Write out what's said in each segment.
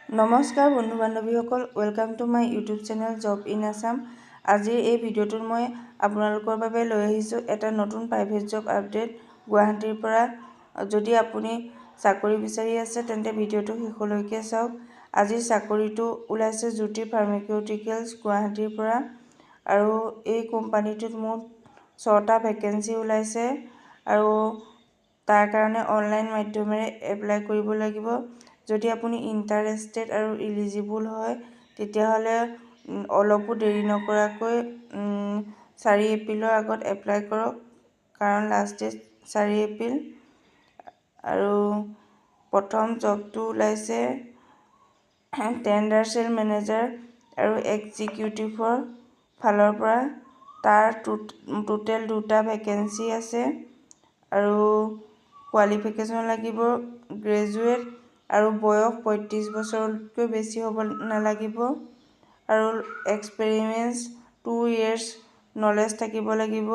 নমস্কাৰ বন্ধু বান্ধৱীসকল, welcome to my YouTube channel job in Assam. আজিৰ এই ভিডিঅ'টোত মই আপোনালোকৰ বাবে লৈ আহিছোঁ এটা নতুন প্ৰাইভেট জব আপডেট গুৱাহাটীৰ পৰা। যদি আপুনি চাকৰি বিচাৰি আছে তেন্তে ভিডিঅ'টো শেষলৈকে চাওক। আজিৰ চাকৰিটো ওলাইছে জ্যোতি ফাৰ্মাকিউটিকেলছ গুৱাহাটীৰ পৰা, আৰু এই কোম্পানীটোত মুঠ 6টা ভেকেঞ্চি ওলাইছে, আৰু তাৰ কাৰণে অনলাইন মাধ্যমেৰে এপ্লাই কৰিব লাগিব। যদি আপুনি ইণ্টাৰেষ্টেড আৰু ইলিজিবল হয় তেতিয়াহ'লে অলপো দেৰি নকৰাকৈ 4 এপ্ৰিলৰ আগত এপ্লাই কৰক, কাৰণ লাষ্ট ডেট 4 এপ্ৰিল। আৰু প্ৰথম জবটো ওলাইছে টেণ্ডাৰ চেল মেনেজাৰ আৰু এক্সিকিউটিভৰ ফালৰ পৰা। তাৰ টোটেল 2টা ভেকেঞ্চি আছে, আৰু কোৱালিফিকেশ্যন লাগিব গ্ৰেজুৱেট, আৰু বয়স 35 বছৰতকৈ বেছি হ'ব নালাগিব, আৰু এক্সপেৰিয়েঞ্চ 2 years নলেজ থাকিব লাগিব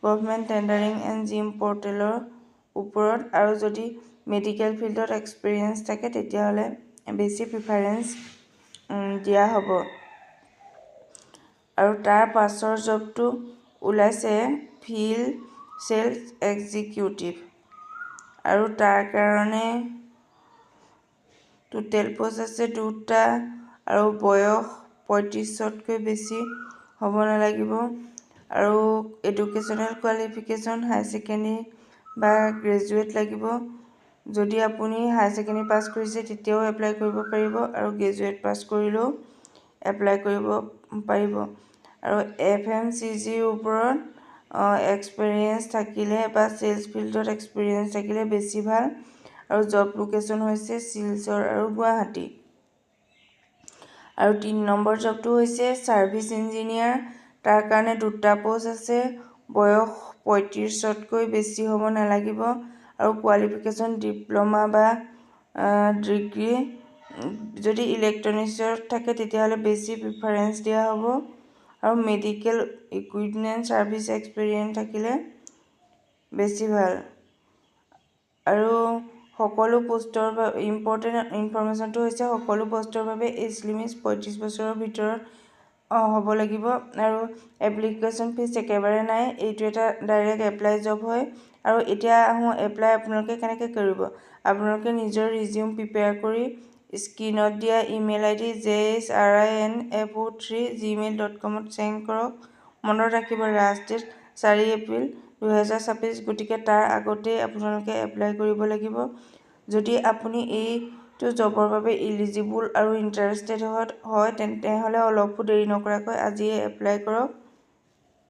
গভৰ্ণমেণ্ট টেণ্ডাৰিং এণ্ড জিম পৰ্টেলৰ ওপৰত। আৰু যদি মেডিকেল ফিল্ডত এক্সপেৰিয়েঞ্চ থাকে তেতিয়াহ'লে বেছি প্ৰিফাৰেঞ্চ দিয়া হ'ব। আৰু তাৰ পাছৰ জবটো ওলাইছে ফিল্ড চেলছ এক্সিকিউটিভ, আৰু তাৰ কাৰণে টোটেল পোষ্ট আছে 2টা, আৰু বয়স 35তকৈ বেছি হ'ব নালাগিব, আৰু এডুকেশ্যনেল কোৱালিফিকেশ্যন হাই ছেকেণ্ডেৰী বা গ্ৰেজুৱেট লাগিব। যদি আপুনি হাই ছেকেণ্ডেৰী পাছ কৰিছে তেতিয়াও এপ্লাই কৰিব পাৰিব, আৰু গ্ৰেজুৱেট পাছ কৰিলেও এপ্লাই কৰিব পাৰিব। আৰু FMCGৰ ওপৰত এক্সপেৰিয়েঞ্চ থাকিলে বা চেলছ ফিল্ডত এক্সপেৰিয়েঞ্চ থাকিলে বেছি ভাল, আৰু জব লোকেশ্যন হৈছে শিলচৰ আৰু গুৱাহাটী। আৰু 3 নম্বৰ জবটো হৈছে ছাৰ্ভিচ ইঞ্জিনিয়াৰ। তাৰ কাৰণে 2টা পোষ্ট আছে, বয়স 35তকৈ বেছি হ'ব নালাগিব, আৰু কোৱালিফিকেশ্যন ডিপ্ল'মা বা ডিগ্ৰী। যদি ইলেক্ট্ৰনিক্সত থাকে তেতিয়াহ'লে বেছি প্ৰিফাৰেঞ্চ দিয়া হ'ব, আৰু মেডিকেল ইকুইপমেণ্ট ছাৰ্ভিচ এক্সপেৰিয়েঞ্চ থাকিলে বেছি ভাল। আৰু সকলো পোষ্টৰ ইম্পৰ্টেণ্ট ইনফৰমেশ্যনটো হৈছে সকলো পোষ্টৰ বাবে এজ লিমিট 35 বছৰৰ ভিতৰত হ'ব লাগিব, আৰু এপ্লিকেশ্যন ফিজ একেবাৰে নাই। এইটো এটা ডাইৰেক্ট এপ্লাই জব হয়। আৰু এতিয়া আহোঁ এপ্লাই আপোনালোকে কেনেকৈ কৰিব। আপোনালোকে নিজৰ ৰিজিউম প্ৰিপেয়াৰ কৰি স্ক্ৰীণত দিয়া ইমেইল ID JSRINFO3@gmail.com চেণ্ড কৰক। মনত ৰাখিব লাষ্ট ডেট 4 এপ্ৰিল 2026, গতিকে তাৰ আগতেই আপোনালোকে এপ্লাই কৰিব লাগিব। যদি আপুনি এইটো জবৰ বাবে ইলিজিবল আৰু ইণ্টাৰেষ্টেড হয় তেন্তেহ'লে অলপো দেৰি নকৰাকৈ আজিয়ে এপ্লাই কৰক।